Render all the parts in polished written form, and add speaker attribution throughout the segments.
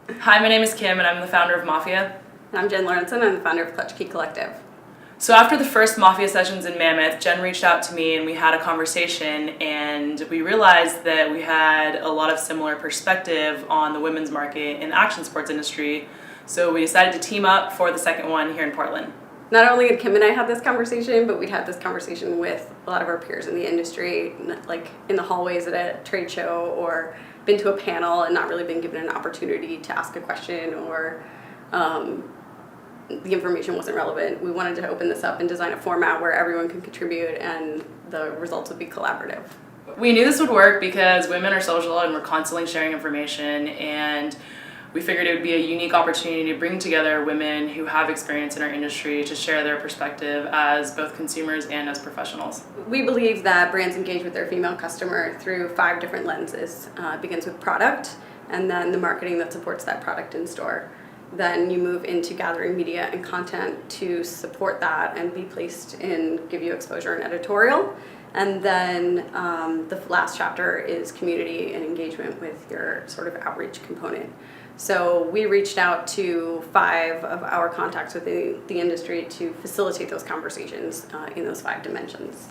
Speaker 1: Hi, my name is Kim and I'm the founder of MAHFIA.
Speaker 2: And I'm Jen Lawrence and I'm the founder of Clutch Key Collective.
Speaker 1: So after the first MAHFIA Sessions in Mammoth, Jen reached out to me and we had a conversation, and we realized that we had a lot of similar perspective on the women's market in the action sports industry. So we decided to team up for the second one here in Portland.
Speaker 2: Not only had Kim and I had this conversation, but we'd had this conversation with a lot of our peers in the industry, like in the hallways at a trade show, or been to a panel and not really been given an opportunity to ask a question, or the information wasn't relevant. We wanted to open this up and design a format where everyone can contribute and the results would be collaborative.
Speaker 1: We knew this would work because women are social and we're constantly sharing information, and we figured it would be a unique opportunity to bring together women who have experience in our industry to share their perspective as both consumers and as professionals.
Speaker 2: We believe that brands engage with their female customer through 5 different lenses. It begins with product, and then the marketing that supports that product in store. Then you move into gathering media and content to support that and be placed in, give you exposure and editorial. And then the last chapter is community and engagement with your sort of outreach component. So we reached out to 5 of our contacts within the industry to facilitate those conversations in those 5 dimensions.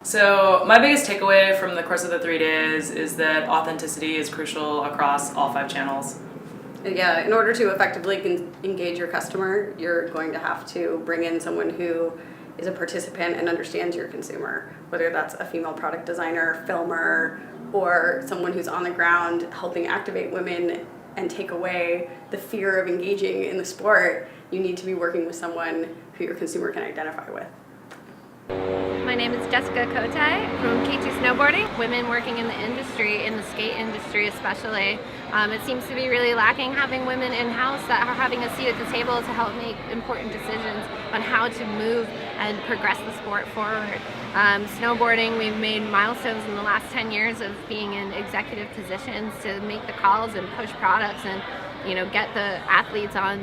Speaker 1: So my biggest takeaway from the course of the 3 days is that authenticity is crucial across all 5 channels.
Speaker 2: Yeah, in order to effectively engage your customer, you're going to have to bring in someone who is a participant and understands your consumer, whether that's a female product designer, filmer, or someone who's on the ground helping activate women and take away the fear of engaging in the sport. You need to be working with someone who your consumer can identify with.
Speaker 3: My name is Jessica Kotai from K2 Snowboarding. Women working in the industry, in the skate industry especially, it seems to be really lacking having women in-house that are having a seat at the table to help make important decisions on how to move and progress the sport forward. Snowboarding, we've made milestones in the last 10 years of being in executive positions to make the calls and push products and get the athletes on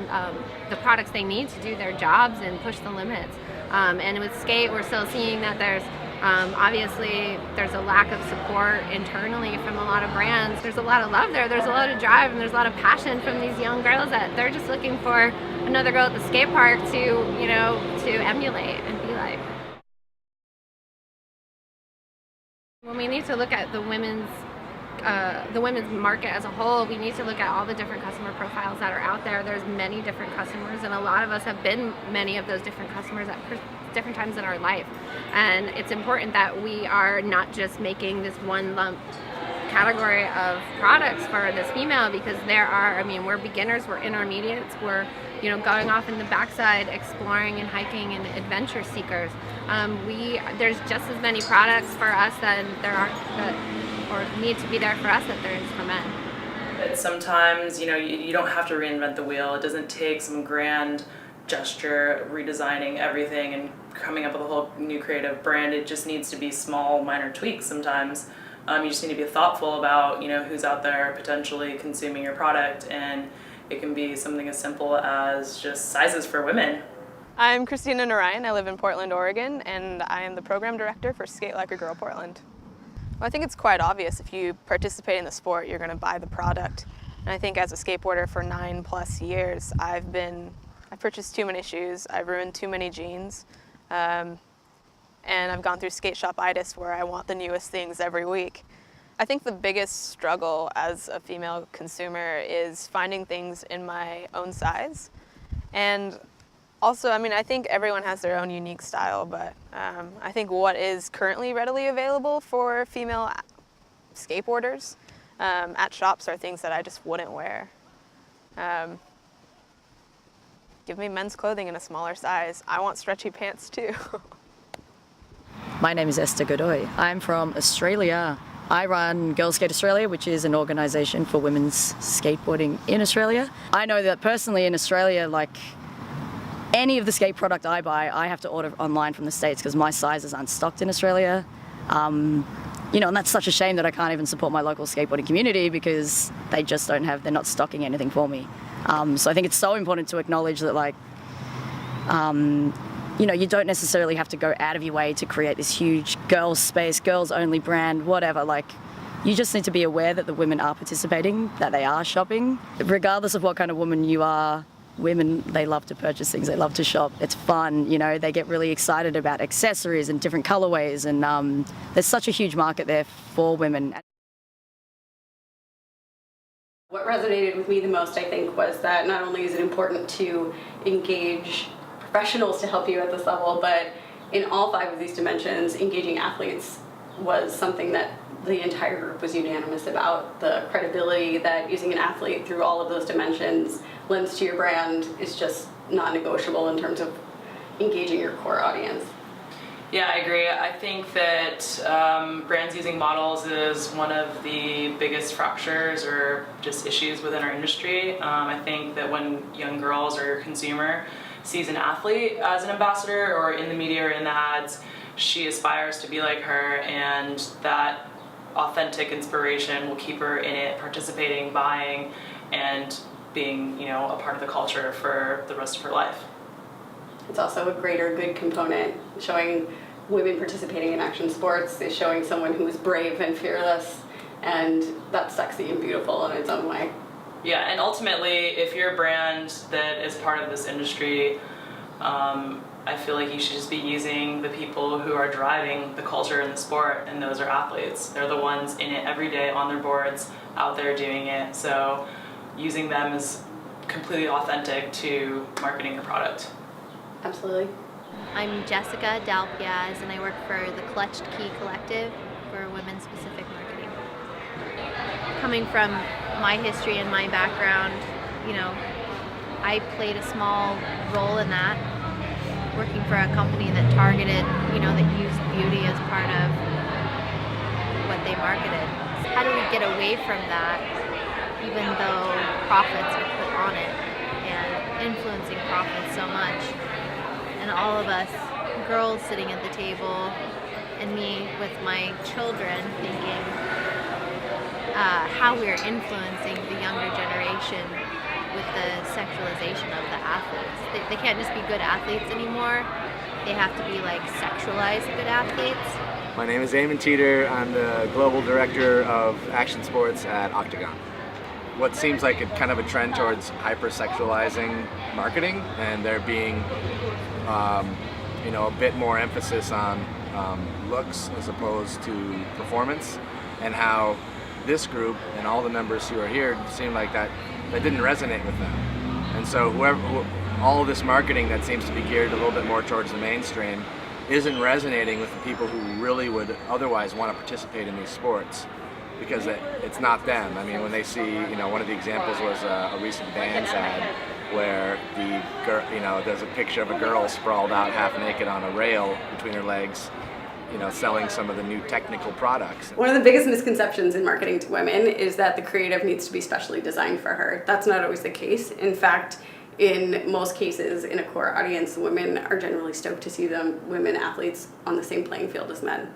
Speaker 3: the products they need to do their jobs and push the limits. And with skate, we're still seeing that there's obviously there's a lack of support internally from a lot of brands. There's a lot of love there, there's a lot of drive, and there's a lot of passion from these young girls that they're just looking for another girl at the skate park to emulate and be like. When we need to look at the women's market as a whole, we need to look at all the different customer profiles that are out there. There's many different customers, and a lot of us have been many of those different customers at different times in our life. And it's important that we are not just making this one lump category of products for this female, because we're beginners, we're intermediates, we're going off in the backside, exploring and hiking and adventure seekers. There's just as many products for us that there are or need to be there for us that there is for men.
Speaker 1: Sometimes, you don't have to reinvent the wheel. It doesn't take some grand gesture, redesigning everything and coming up with a whole new creative brand. It just needs to be small, minor tweaks sometimes. You just need to be thoughtful about, who's out there potentially consuming your product, and it can be something as simple as just sizes for women.
Speaker 4: I'm Christina Narayan. I live in Portland, Oregon, and I am the program director for Skate Like a Girl Portland. Well, I think it's quite obvious if you participate in the sport, you're going to buy the product. And I think as a skateboarder for 9+ years, I've purchased too many shoes, I've ruined too many jeans, and I've gone through skate shop-itis where I want the newest things every week. I think the biggest struggle as a female consumer is finding things in my own size. And also, I think everyone has their own unique style, but I think what is currently readily available for female skateboarders at shops are things that I just wouldn't wear. Give me men's clothing in a smaller size. I want stretchy pants too.
Speaker 5: My name is Esther Godoy. I'm from Australia. I run Go Skate Australia, which is an organisation for women's skateboarding in Australia. I know that personally in Australia, like, any of the skate product I buy, I have to order online from the States because my sizes aren't stocked in Australia. And that's such a shame that I can't even support my local skateboarding community because they're not stocking anything for me. So I think it's so important to acknowledge that, you don't necessarily have to go out of your way to create this huge girls space, girls only brand, whatever. You just need to be aware that the women are participating, that they are shopping. Regardless of what kind of woman you are, women, they love to purchase things, they love to shop. It's fun, they get really excited about accessories and different colorways, and there's such a huge market there for women.
Speaker 2: What resonated with me the most, I think, was that not only is it important to engage professionals to help you at this level, but in all 5 of these dimensions, engaging athletes was something that the entire group was unanimous about. The credibility that using an athlete through all of those dimensions lends to your brand is just non-negotiable in terms of engaging your core audience.
Speaker 1: Yeah, I agree. I think that brands using models is one of the biggest fractures or just issues within our industry. I think that when young girls or consumer sees an athlete as an ambassador or in the media or in the ads, she aspires to be like her, and that authentic inspiration will keep her in it, participating, buying, and being, a part of the culture for the rest of her life.
Speaker 2: It's also a greater good component. Showing women participating in action sports is showing someone who is brave and fearless, and that's sexy and beautiful in its own way.
Speaker 1: Yeah, and ultimately, if you're a brand that is part of this industry, I feel like you should just be using the people who are driving the culture in the sport, and those are athletes. They're the ones in it every day on their boards, out there doing it. So using them is completely authentic to marketing your product.
Speaker 2: Absolutely.
Speaker 3: I'm Jessica Dalpiaz, and I work for the Clutched Key Collective for women-specific marketing. Coming from my history and my background, I played a small role in that, working for a company that targeted, that used beauty as part of what they marketed. How do we get away from that, even though profits are put on it and influencing profits so much? And all of us girls sitting at the table, and me with my children, thinking how we're influencing the younger generation with the sexualization of the athletes. They can't just be good athletes anymore. They have to be sexualized good athletes.
Speaker 6: My name is Eamon Teeter. I'm the Global Director of Action Sports at Octagon. What seems like kind of a trend towards hypersexualizing marketing, and there being a bit more emphasis on looks as opposed to performance, and how this group and all the members who are here seem like that didn't resonate with them. And so all of this marketing that seems to be geared a little bit more towards the mainstream isn't resonating with the people who really would otherwise want to participate in these sports, because it's not them. When they see, one of the examples was a recent Vans ad where there's a picture of a girl sprawled out half naked on a rail between her legs, selling some of the new technical products.
Speaker 2: One of the biggest misconceptions in marketing to women is that the creative needs to be specially designed for her. That's not always the case. In fact, in most cases, in a core audience, women are generally stoked to see women athletes on the same playing field as men.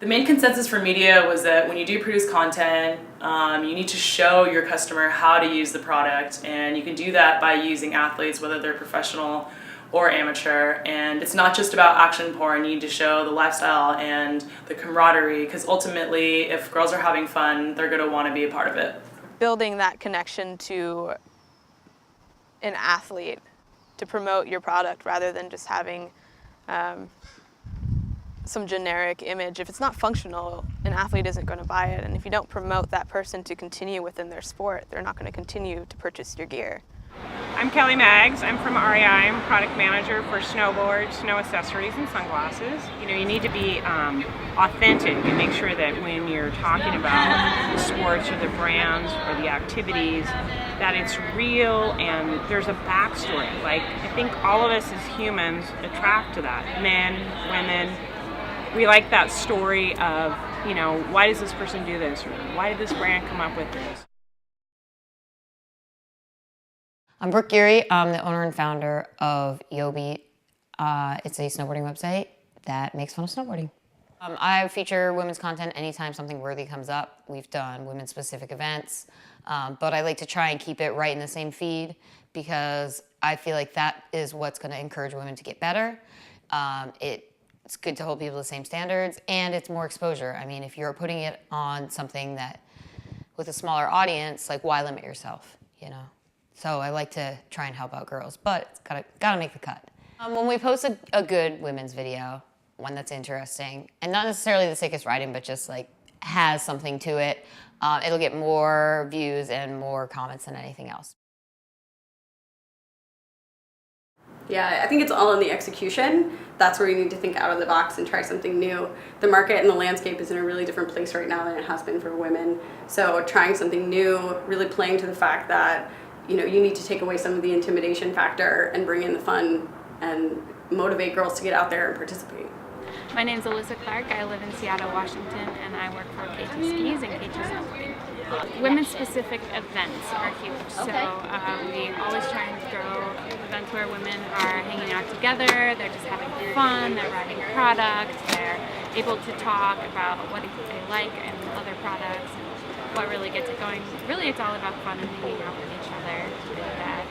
Speaker 1: The main consensus for media was that when you do produce content, you need to show your customer how to use the product, and you can do that by using athletes, whether they're professional or amateur. And it's not just about action porn. You need to show the lifestyle and the camaraderie, because ultimately, if girls are having fun, they're going to want to be a part of it.
Speaker 4: Building that connection to an athlete to promote your product rather than just having some generic image. If it's not functional, an athlete isn't going to buy it. And if you don't promote that person to continue within their sport, they're not going to continue to purchase your gear.
Speaker 7: I'm Kelly Maggs. I'm from REI. I'm product manager for snowboards, snow accessories, and sunglasses. You know, you need to be authentic and make sure that when you're talking about the sports or the brands or the activities, that it's real and there's a backstory. Like, I think all of us as humans attract to that. Men, women, we like that story of, you know, why does this person do this? Or why did this brand come up with this?
Speaker 8: I'm Brooke Geary. I'm the owner and founder of EOBeat. It's a snowboarding website that makes fun of snowboarding. I feature women's content anytime something worthy comes up. We've done women's specific events, but I like to try and keep it right in the same feed because I feel like that is what's going to encourage women to get better. It's good to hold people to the same standards, and it's more exposure. I mean, if you're putting it on something that with a smaller audience, like why limit yourself, you know? So I like to try and help out girls, but it's gotta make the cut. When we post a good women's video, one that's interesting, and not necessarily the sickest writing, but just like has something to it, it'll get more views and more comments than anything else.
Speaker 2: Yeah, I think it's all in the execution. That's where you need to think out of the box and try something new. The market and the landscape is in a really different place right now than it has been for women. So trying something new, really playing to the fact that, you know, you need to take away some of the intimidation factor and bring in the fun and motivate girls to get out there and participate.
Speaker 9: My name's Alyssa Park. I live in Seattle, Washington, and I work for KT Skis and KT Snowboarding. Women-specific events are huge, so we always try and throw events where women are hanging out together, they're just having fun, they're riding product, they're able to talk about what they like and other products and what really gets it going. Really, it's all about fun and hanging out with each other and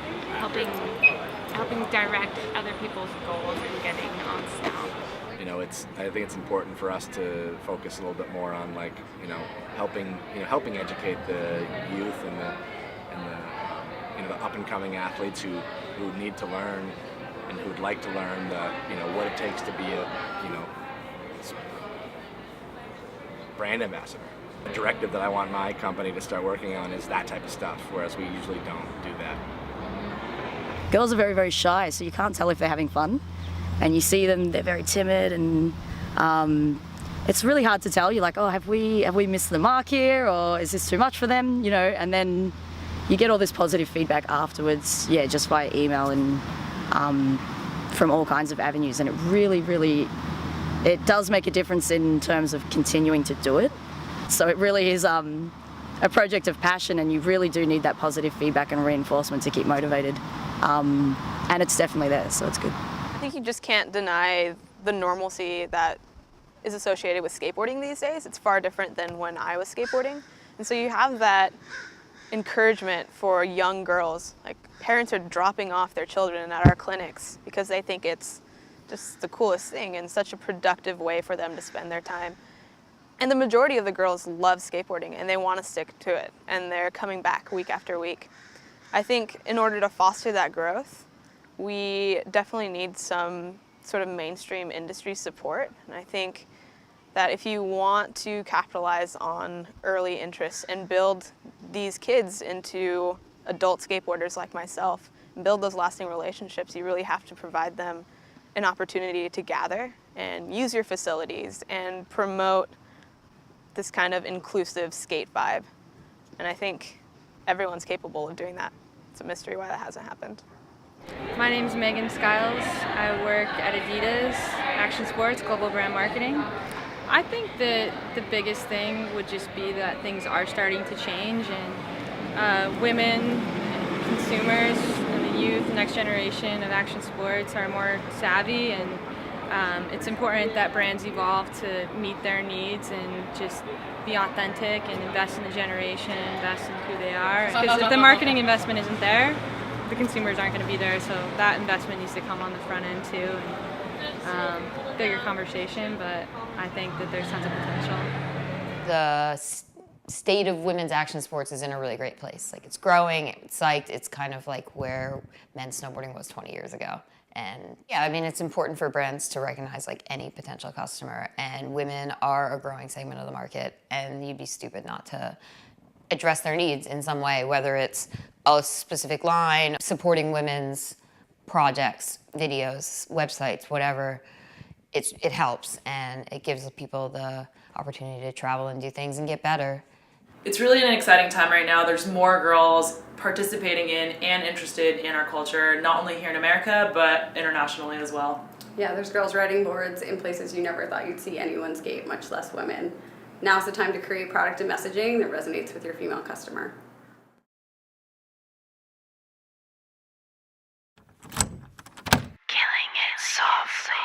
Speaker 9: helping direct other people's goals and getting on snow.
Speaker 6: You know, I think it's important for us to focus a little bit more on, like, helping educate the youth and the up and coming athletes who need to learn and who'd like to learn what it takes to be a brand ambassador. The directive that I want my company to start working on is that type of stuff, whereas we usually don't do that.
Speaker 5: Girls are very, very shy, so you can't tell if they're having fun. And you see them, they're very timid, and it's really hard to tell. You're like, oh, have we missed the mark here, or is this too much for them? You know, and then you get all this positive feedback afterwards, just via email and from all kinds of avenues, and it really, it does make a difference in terms of continuing to do it. So it really is a project of passion, and you really do need that positive feedback and reinforcement to keep motivated. And it's definitely there, so it's good.
Speaker 4: I think you just can't deny the normalcy that is associated with skateboarding these days. It's far different than when I was skateboarding. And so you have that encouragement for young girls. Like, parents are dropping off their children at our clinics because they think it's just the coolest thing and such a productive way for them to spend their time. And the majority of the girls love skateboarding and they want to stick to it, and they're coming back week after week. I think in order to foster that growth, we definitely need some sort of mainstream industry support. And I think that if you want to capitalize on early interest and build these kids into adult skateboarders like myself, and build those lasting relationships, you really have to provide them an opportunity to gather and use your facilities and promote this kind of inclusive skate vibe. And I think everyone's capable of doing that. It's a mystery why that hasn't happened.
Speaker 10: My name is Megan Skiles. I work at Adidas, Action Sports, Global Brand Marketing. I think that the biggest thing would just be that things are starting to change, and women, consumers, and the youth, next generation of action sports are more savvy and It's important that brands evolve to meet their needs and just be authentic and invest in the generation, invest in who they are. Because if the marketing investment isn't there, the consumers aren't going to be there, so that investment needs to come on the front end too. And, bigger conversation, but I think that there's tons of potential.
Speaker 8: The state of women's action sports is in a really great place. Like, it's growing, it's psyched, it's kind of like where men's snowboarding was 20 years ago. And yeah, I mean, it's important for brands to recognize like any potential customer, and women are a growing segment of the market, and you'd be stupid not to address their needs in some way, whether it's a specific line, supporting women's projects, videos, websites, whatever. It helps, and it gives people the opportunity to travel and do things and get better.
Speaker 1: It's really an exciting time right now. There's more girls participating in and interested in our culture, not only here in America, but internationally as well.
Speaker 2: Yeah, there's girls riding boards in places you never thought you'd see anyone skate, much less women. Now's the time to create product and messaging that resonates with your female customer.
Speaker 11: Killing it softly.